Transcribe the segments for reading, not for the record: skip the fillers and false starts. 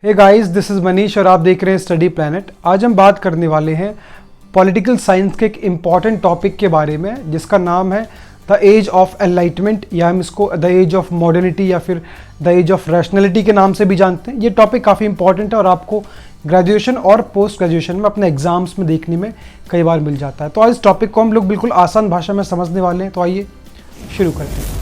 Hey guys, this is Manish और आप देख रहे हैं स्टडी प्लैनेट। आज हम बात करने वाले हैं पॉलिटिकल साइंस के एक इम्पॉर्टेंट टॉपिक के बारे में जिसका नाम है द एज ऑफ एनलाइटमेंट, या हम इसको द एज ऑफ मॉडर्निटी या फिर द एज ऑफ रैशनैलिटी के नाम से भी जानते हैं। ये टॉपिक काफ़ी इंपॉर्टेंट है और आपको ग्रेजुएशन और पोस्ट ग्रेजुएशन में अपने एग्जाम्स में देखने में कई बार मिल जाता है। तो आज इस टॉपिक को हम लोग बिल्कुल आसान भाषा में समझने वाले हैं। तो आइए शुरू करते हैं।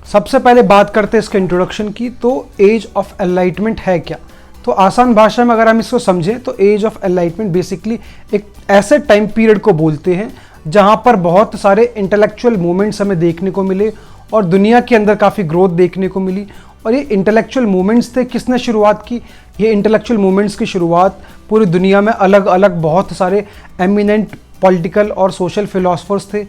सबसे पहले बात करते हैं इसके इंट्रोडक्शन की। तो एज ऑफ एनलाइटमेंट है क्या? तो आसान भाषा में अगर हम इसको समझें तो एज ऑफ एनलाइटमेंट बेसिकली एक ऐसे टाइम पीरियड को बोलते हैं जहां पर बहुत सारे इंटेलेक्चुअल मूवमेंट्स हमें देखने को मिले और दुनिया के अंदर काफ़ी ग्रोथ देखने को मिली। और ये इंटेलेक्चुअल मूवमेंट्स थे, किसने शुरुआत की? ये इंटेलेक्चुअल मूवमेंट्स की शुरुआत पूरी दुनिया में अलग अलग बहुत सारे एमिनेंट पॉलिटिकल और सोशल फिलोसफर्स थे,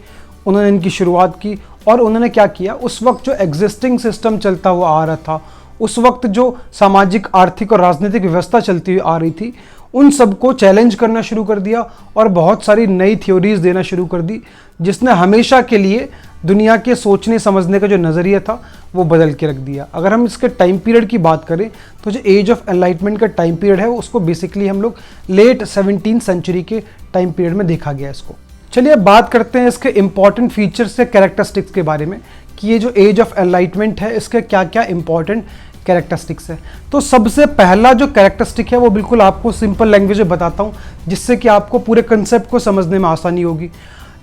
उन्होंने इनकी शुरुआत की। और उन्होंने क्या किया, उस वक्त जो एग्जिस्टिंग सिस्टम चलता हुआ आ रहा था, उस वक्त जो सामाजिक आर्थिक और राजनीतिक व्यवस्था चलती हुई आ रही थी, उन सबको चैलेंज करना शुरू कर दिया और बहुत सारी नई थ्योरीज देना शुरू कर दी, जिसने हमेशा के लिए दुनिया के सोचने समझने का जो नज़रिया था वो बदल के रख दिया। अगर हम इसके टाइम पीरियड की बात करें तो जो एज ऑफ एनलाइटमेंट का टाइम पीरियड है उसको बेसिकली हम लोग लेट 17वीं सेंचुरी के टाइम पीरियड में देखा गया इसको। चलिए अब बात करते हैं इसके इंपॉर्टेंट फीचर्स से कैरेक्टरिस्टिक्स के बारे में कि ये जो एज ऑफ एनलाइटमेंट है इसके क्या क्या इंपॉर्टेंट कैरेक्टरिस्टिक्स है। तो सबसे पहला जो कैरेक्टरिस्टिक है वो बिल्कुल आपको सिंपल लैंग्वेज में बताता हूँ जिससे कि आपको पूरे कंसेप्ट को समझने में आसानी होगी।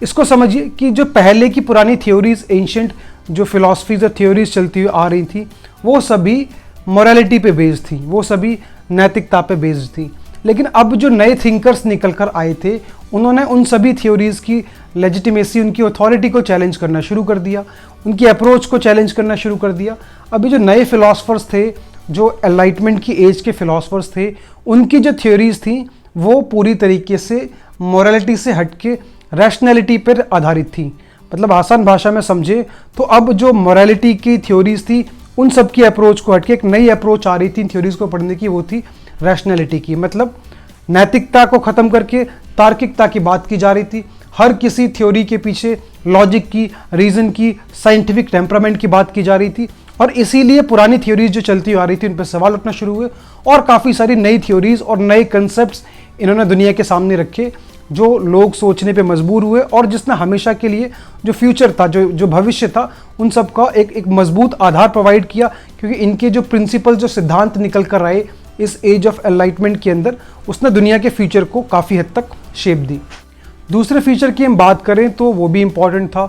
इसको समझिए कि जो पहले की पुरानी थ्योरीज, एंशिएंट जो फिलॉसफीज और थ्योरीज चलती हुई आ रही थी वो सभी मोरालिटी पे बेस्ड थी, वो सभी नैतिकता पे बेस्ड थी। लेकिन अब जो नए थिंकर्स निकल कर आए थे उन्होंने उन सभी थ्योरीज की लेजिटिमेसी, उनकी अथॉरिटी को चैलेंज करना शुरू कर दिया, उनकी अप्रोच को चैलेंज करना शुरू कर दिया। अभी जो नए फिलोसफर्स थे, जो एनलाइटमेंट की एज के फिलोसफर्स थे, उनकी जो थ्योरीज थी वो पूरी तरीके से मोरालिटी से हटके रैशनैलिटी पर आधारित थी। मतलब आसान भाषा में समझे तो अब जो मोरालिटी की थ्योरीज थी उन सब की अप्रोच को हटके एक नई अप्रोच आ रही थी थ्योरीज को पढ़ने की, वो थी रैशनैलिटी की। मतलब नैतिकता को ख़त्म करके तार्किकता की बात की जा रही थी। हर किसी थ्योरी के पीछे लॉजिक की, रीज़न की, साइंटिफिक टेम्परामेंट की बात की जा रही थी। और इसीलिए पुरानी थ्योरीज जो चलती आ रही थी उन पर सवाल उठना शुरू हुए और काफ़ी सारी नई थ्योरीज और नए कंसेप्ट्स इन्होंने दुनिया के सामने रखे जो लोग सोचने पे मजबूर हुए और जिसने हमेशा के लिए जो फ्यूचर था, जो भविष्य था, उन सब का एक मजबूत आधार प्रोवाइड किया। क्योंकि इनके जो प्रिंसिपल, जो सिद्धांत निकल कर आए इस एज ऑफ एनलाइटमेंट के अंदर, उसने दुनिया के फ्यूचर को काफ़ी हद तक शेप दी। दूसरे फीचर की हम बात करें तो वो भी इम्पॉर्टेंट था।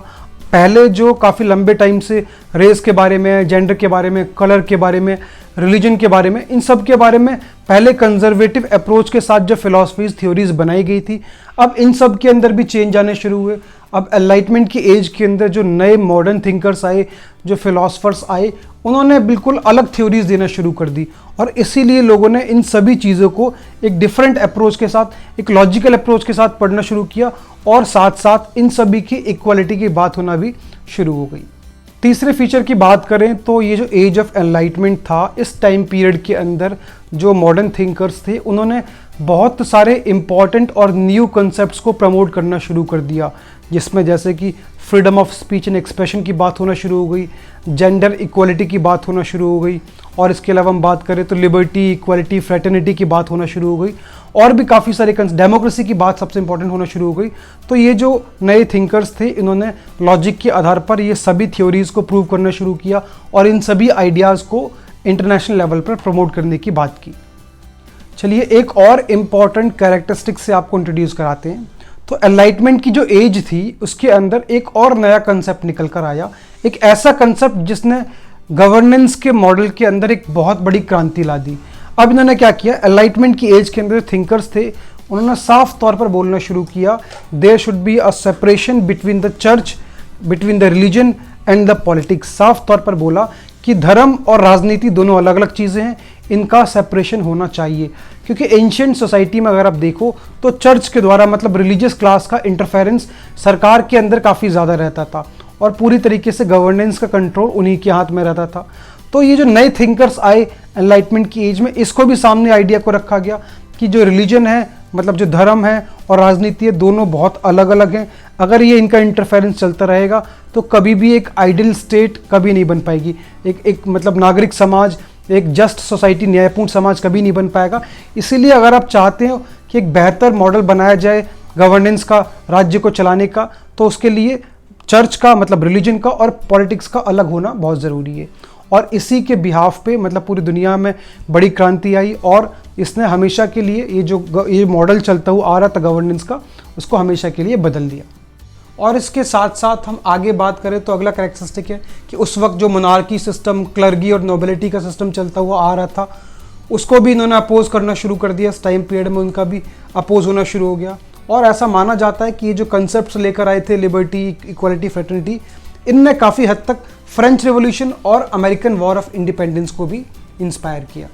पहले जो काफ़ी लंबे टाइम से रेस के बारे में, जेंडर के बारे में, कलर के बारे में, रिलीजन के बारे में, इन सब के बारे में पहले कंजर्वेटिव अप्रोच के साथ जो फिलॉसफीज, थ्योरीज बनाई गई थी, अब इन सब के अंदर भी चेंज आने शुरू हुए। अब एनलाइटमेंट की एज के अंदर जो नए मॉडर्न थिंकर्स आए, जो फिलॉसफर्स आए, उन्होंने बिल्कुल अलग थ्योरीज देना शुरू कर दी और इसीलिए लोगों ने इन सभी चीज़ों को एक डिफरेंट अप्रोच के साथ, एक लॉजिकल अप्रोच के साथ पढ़ना शुरू किया और साथ साथ इन सभी की इक्वालिटी की बात होना भी शुरू हो गई। तीसरे फीचर की बात करें तो ये जो एज ऑफ एनलाइटमेंट था, इस टाइम पीरियड के अंदर जो मॉडर्न थिंकर्स थे उन्होंने बहुत सारे इंपॉर्टेंट और न्यू कंसेप्ट्स को प्रमोट करना शुरू कर दिया, जिसमें जैसे कि freedom of speech and expression की बात होना शुरू हो गई, जेंडर इक्वालिटी की बात होना शुरू हो गई, और इसके अलावा हम बात करें तो लिबर्टी, इक्वालिटी, फ्रेटर्निटी की बात होना शुरू हो गई, और भी काफ़ी सारे डेमोक्रेसी की बात सबसे इंपॉर्टेंट होना शुरू हो गई। तो ये जो नए थिंकर्स थे इन्होंने लॉजिक के आधार पर ये सभी थ्योरीज को प्रूव करना शुरू किया और इन सभी आइडियाज़ को इंटरनेशनल लेवल पर प्रमोट करने की बात की। चलिए एक और इम्पॉर्टेंट कैरेक्टरिस्टिक से आपको इंट्रोड्यूस कराते हैं। तो एनलाइटमेंट की जो एज थी उसके अंदर एक और नया कंसेप्ट निकल कर आया, एक ऐसा कंसेप्ट जिसने गवर्नेंस के मॉडल के अंदर एक बहुत बड़ी क्रांति ला दी। अब इन्होंने क्या किया, एनलाइटमेंट की एज के अंदर थिंकर्स थे उन्होंने साफ तौर पर बोलना शुरू किया, there should be a separation between the church, between the religion and the politics. साफ तौर पर बोला कि धर्म और राजनीति दोनों अलग अलग चीज़ें हैं, इनका सेपरेशन होना चाहिए। क्योंकि एंशिएंट सोसाइटी में अगर आप देखो तो चर्च के द्वारा, मतलब रिलीजियस क्लास का इंटरफेरेंस सरकार के अंदर काफ़ी ज़्यादा रहता था और पूरी तरीके से गवर्नेंस का कंट्रोल उन्हीं के हाथ में रहता था। तो ये जो नए थिंकर्स आए एनलाइटमेंट की एज में, इसको भी सामने आइडिया को रखा गया कि जो रिलीजन है, मतलब जो धर्म है और राजनीति है, दोनों बहुत अलग अलग हैं। अगर ये इनका इंटरफेरेंस चलता रहेगा तो कभी भी एक आइडियल स्टेट कभी नहीं बन पाएगी। एक मतलब नागरिक समाज एक जस्ट सोसाइटी, न्यायपूर्ण समाज कभी नहीं बन पाएगा। इसीलिए अगर आप चाहते हो कि एक बेहतर मॉडल बनाया जाए गवर्नेंस का, राज्य को चलाने का, तो उसके लिए चर्च का मतलब रिलीजन का और पॉलिटिक्स का अलग होना बहुत ज़रूरी है। और इसी के बिहाफ पे मतलब पूरी दुनिया में बड़ी क्रांति आई और इसने हमेशा के लिए ये मॉडल चलता हुआ आ रहा था गवर्नेंस का, उसको हमेशा के लिए बदल दिया। और इसके साथ साथ हम आगे बात करें तो अगला कैरेक्टरिस्टिक है कि उस वक्त जो मोनार्की सिस्टम, क्लर्गी और नोबिलिटी का सिस्टम चलता हुआ आ रहा था, उसको भी इन्होंने अपोज करना शुरू कर दिया। इस टाइम पीरियड में उनका भी अपोज होना शुरू हो गया। और ऐसा माना जाता है कि ये जो कंसेप्ट लेकर आए थे, लिबर्टी, इक्वालिटी, फ्रेटर्निटी, इनने काफ़ी हद तक फ्रेंच रेवोल्यूशन और अमेरिकन वॉर ऑफ इंडिपेंडेंस को भी इंस्पायर किया।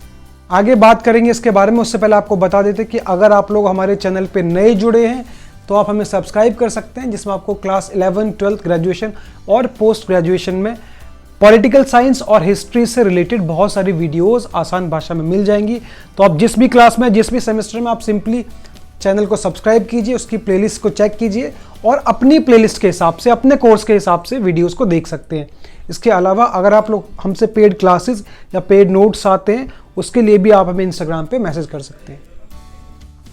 आगे बात करेंगे इसके बारे में, उससे पहले आपको बता देते कि अगर आप लोग हमारे चैनल पे नए जुड़े हैं तो आप हमें सब्सक्राइब कर सकते हैं, जिसमें आपको क्लास 11, 12, ग्रेजुएशन और पोस्ट ग्रेजुएशन में पॉलिटिकल साइंस और हिस्ट्री से रिलेटेड बहुत सारी वीडियोस आसान भाषा में मिल जाएंगी। तो आप जिस भी क्लास में, जिस भी सेमेस्टर में, आप सिंपली चैनल को सब्सक्राइब कीजिए, उसकी प्लेलिस्ट को चेक कीजिए और अपनी प्लेलिस्ट के हिसाब से, अपने कोर्स के हिसाब से वीडियोस को देख सकते हैं। इसके अलावा अगर आप लोग हमसे पेड क्लासेस या पेड नोट्स आते हैं, उसके लिए भी आप हमें इंस्टाग्राम पे मैसेज कर सकते हैं।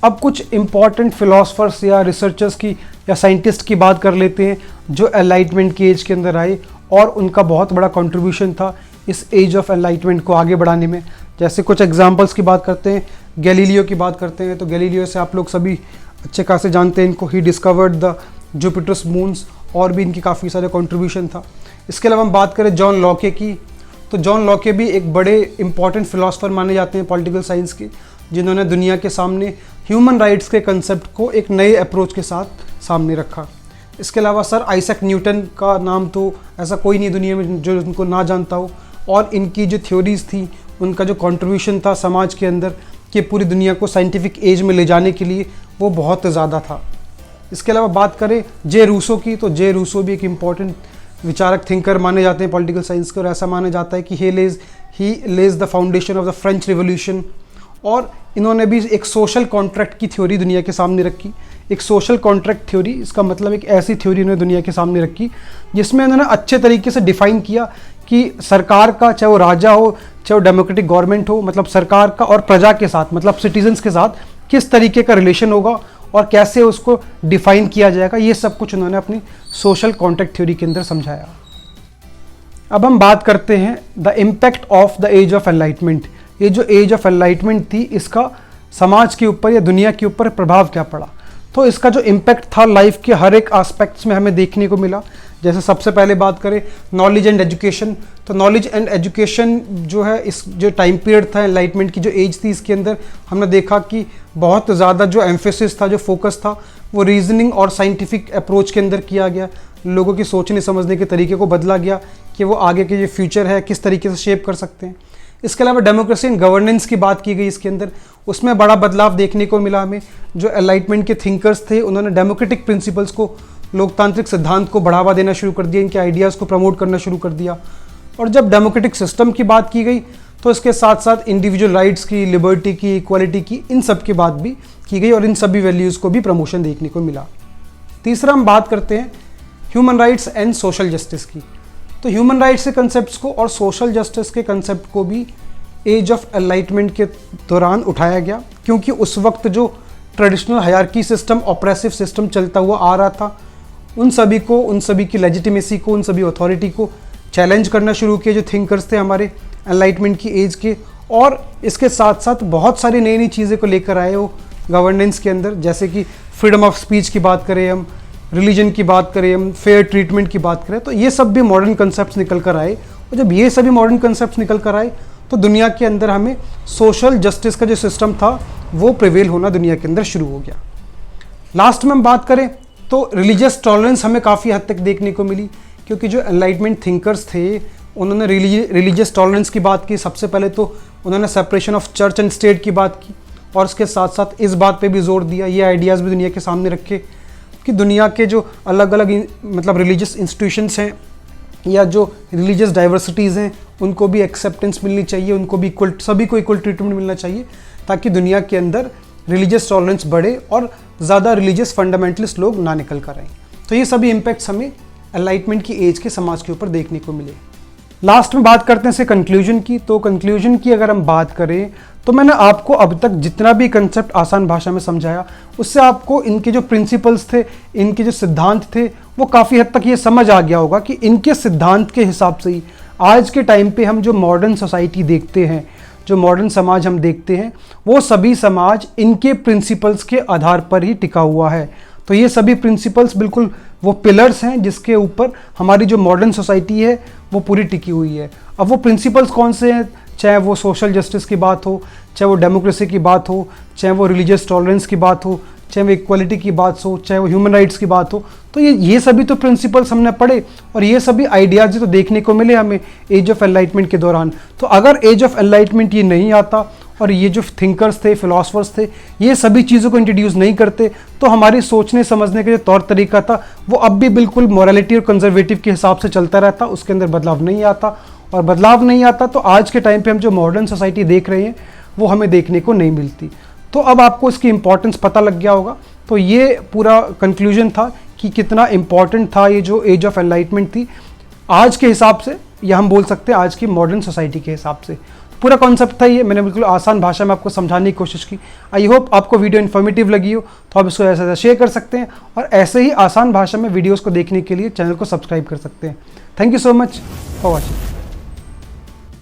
अब कुछ इंपॉर्टेंट फिलोसफर्स या रिसर्चर्स की या साइंटिस्ट की बात कर लेते हैं जो एनलाइटमेंट की एज के अंदर आए और उनका बहुत बड़ा कंट्रीब्यूशन था इस एज ऑफ एनलाइटमेंट को आगे बढ़ाने में। जैसे कुछ एग्जांपल्स की बात करते हैं, गैलीलियो की बात करते हैं, तो गैलीलियो से आप लोग सभी अच्छे खासे जानते हैं इनको। He discovered the Jupiter's moons, और भी इनकी काफ़ी सारे कंट्रीब्यूशन था। इसके अलावा हम बात करें जॉन लॉके की, तो जॉन लॉके भी एक बड़े इंपॉर्टेंट फिलोसफर माने जाते हैं पॉलिटिकल साइंस के, जिन्होंने दुनिया के सामने ह्यूमन राइट्स के कंसेप्ट को एक नए अप्रोच के साथ सामने रखा। इसके अलावा सर आइजैक न्यूटन का नाम तो ऐसा कोई नहीं दुनिया में जो उनको ना जानता हो, और इनकी जो थ्योरीज थी, उनका जो कंट्रीब्यूशन था समाज के अंदर कि पूरी दुनिया को साइंटिफिक एज में ले जाने के लिए, वो बहुत ज़्यादा था। इसके अलावा बात करें जे रूसो की, तो जे रूसो भी एक इम्पॉर्टेंट विचारक, थिंकर माने जाते हैं पॉलिटिकल साइंस के, और ऐसा माना जाता है कि he lays the foundation of the French revolution. और इन्होंने भी एक सोशल कॉन्ट्रैक्ट की थ्योरी दुनिया के सामने रखी। एक सोशल कॉन्ट्रैक्ट थ्योरी, इसका मतलब एक ऐसी थ्योरी उन्होंने दुनिया के सामने रखी जिसमें उन्होंने अच्छे तरीके से डिफाइन किया कि सरकार का, चाहे वो राजा हो, चाहे वो डेमोक्रेटिक गवर्नमेंट हो, मतलब सरकार का और प्रजा के साथ, मतलब सिटीजन्स के साथ किस तरीके का रिलेशन होगा और कैसे उसको डिफाइन किया जाएगा, ये सब कुछ उन्होंने अपनी सोशल कॉन्ट्रैक्ट थ्योरी के अंदर समझाया। अब हम बात करते हैं the impact of the age of enlightenment. ये जो एज ऑफ एनलाइटमेंट थी, इसका समाज के ऊपर या दुनिया के ऊपर प्रभाव क्या पड़ा। तो इसका जो इम्पैक्ट था लाइफ के हर एक एस्पेक्ट्स में हमें देखने को मिला। जैसे सबसे पहले बात करें नॉलेज एंड एजुकेशन, तो नॉलेज एंड एजुकेशन जो है, इस जो टाइम पीरियड था एनलाइटमेंट की जो एज थी, इसके अंदर हमने देखा कि बहुत ज़्यादा जो एम्फेसिस था, जो फोकस था, वो रीजनिंग और साइंटिफिक अप्रोच के अंदर किया गया। लोगों की सोचने समझने के तरीके को बदला गया कि वो आगे के जो फ्यूचर है किस तरीके से शेप कर सकते हैं। इसके अलावा डेमोक्रेसी एंड गवर्नेंस की बात की गई इसके अंदर, उसमें बड़ा बदलाव देखने को मिला हमें। जो एनलाइटमेंट के थिंकर्स थे, उन्होंने डेमोक्रेटिक प्रिंसिपल्स को, लोकतांत्रिक सिद्धांत को बढ़ावा देना शुरू कर दिया, इनके आइडियाज़ को प्रमोट करना शुरू कर दिया। और जब डेमोक्रेटिक सिस्टम की बात की गई तो इसके साथ साथ इंडिविजुअल राइट्स की, लिबर्टी की, इक्वालिटी की, इन सब की बात भी की गई और इन सभी वैल्यूज़ को भी प्रमोशन देखने को मिला। तीसरा हम बात करते हैं human rights and social justice की। तो ह्यूमन राइट्स के कंसेप्ट्स को और सोशल जस्टिस के कंसेप्ट को भी एज ऑफ एनलाइटमेंट के दौरान उठाया गया, क्योंकि उस वक्त जो traditional hierarchy system, oppressive system चलता हुआ आ रहा था, उन सभी की लेजिटिमेसी को, उन सभी अथॉरिटी को चैलेंज करना शुरू किए जो थिंकर्स थे हमारे एनलाइटमेंट की एज के। और इसके साथ साथ बहुत सारी नई नई चीज़ें को लेकर आए वो गवर्नेंस के अंदर, जैसे कि फ्रीडम ऑफ स्पीच की बात करें हम, रिलीजन की बात करें हम, फेयर ट्रीटमेंट की बात करें, तो ये सब भी मॉडर्न कंसेप्ट निकल कर आए। और जब ये सभी मॉडर्न कंसेप्ट निकल कर आए तो दुनिया के अंदर हमें सोशल जस्टिस का जो सिस्टम था वो प्रिवेल होना दुनिया के अंदर शुरू हो गया। लास्ट में हम बात करें तो रिलीजियस टॉलरेंस हमें काफ़ी हद तक देखने को मिली, क्योंकि जो एनलाइटमेंट थिंकर्स थे उन्होंने रिलीजियस टॉलरेंस की बात की। सबसे पहले तो उन्होंने separation of church and state की बात की, और उसके साथ साथ इस बात पे भी जोर दिया, ये आइडियाज़ भी दुनिया के सामने रखे कि दुनिया के जो अलग अलग मतलब रिलीजियस इंस्टीट्यूशंस हैं या जो रिलीजियस डाइवर्सिटीज़ हैं, उनको भी एक्सेप्टेंस मिलनी चाहिए, उनको भी सभी को इक्वल ट्रीटमेंट मिलना चाहिए, ताकि दुनिया के अंदर रिलीजियस टॉलरेंस बढ़े और ज़्यादा रिलीजियस फंडामेंटलिस्ट लोग ना निकल कर आए। तो ये सभी इम्पैक्ट्स हमें एनलाइटमेंट की एज के समाज के ऊपर देखने को मिले। लास्ट में बात करते हैं से कंक्लूजन की। तो कंक्लूजन की अगर हम बात करें तो मैंने आपको अब तक जितना भी कंसेप्ट आसान भाषा में समझाया उससे आपको इनके जो प्रिंसिपल्स थे, इनके जो सिद्धांत थे, वो काफ़ी हद तक ये समझ आ गया होगा कि इनके सिद्धांत के हिसाब से ही आज के टाइम पे हम जो मॉडर्न सोसाइटी देखते हैं, जो मॉडर्न समाज हम देखते हैं, वो सभी समाज इनके प्रिंसिपल्स के आधार पर ही टिका हुआ है। तो ये सभी प्रिंसिपल्स बिल्कुल वो पिलर्स हैं जिसके ऊपर हमारी जो मॉडर्न सोसाइटी है वो पूरी टिकी हुई है। अब वो प्रिंसिपल्स कौन से हैं, चाहे वो सोशल जस्टिस की बात हो, चाहे वो डेमोक्रेसी की बात हो, चाहे वो रिलीजियस टॉलरेंस की बात हो, चाहे वो इक्वलिटी की बात हो, चाहे वो ह्यूमन राइट्स की बात हो, तो ये सभी तो प्रिंसिपल्स हमने पढ़े और ये सभी आइडियाज़ तो देखने को मिले हमें एज ऑफ एनलाइटमेंट के दौरान। तो अगर एज ऑफ एनलाइटमेंट ये नहीं आता और ये जो थिंकर्स थे, फिलोसफर्स थे, ये सभी चीज़ों को इंट्रोड्यूस नहीं करते, तो हमारी सोचने समझने का जो तौर तरीका था वो अब भी बिल्कुल मॉरलिटी और कंजर्वेटिव के हिसाब से चलता रहता, उसके अंदर बदलाव नहीं आता। और बदलाव नहीं आता तो आज के टाइम पे हम जो मॉडर्न सोसाइटी देख रहे हैं वो हमें देखने को नहीं मिलती। तो अब आपको इसकी इंपॉर्टेंस पता लग गया होगा। तो ये पूरा कंक्लूजन था कि कितना इंपॉर्टेंट था ये जो एज ऑफ एनलाइटमेंट थी आज के हिसाब से, या हम बोल सकते हैं आज की मॉडर्न सोसाइटी के हिसाब से। पूरा कॉन्सेप्ट था ये, मैंने बिल्कुल आसान भाषा में आपको समझाने की कोशिश की। आई होप आपको वीडियो इन्फॉर्मेटिव लगी हो, तो आप इसको ऐसा शेयर कर सकते हैं और ऐसे ही आसान भाषा में वीडियोज़ को देखने के लिए चैनल को सब्सक्राइब कर सकते हैं। Thank you so much for watching.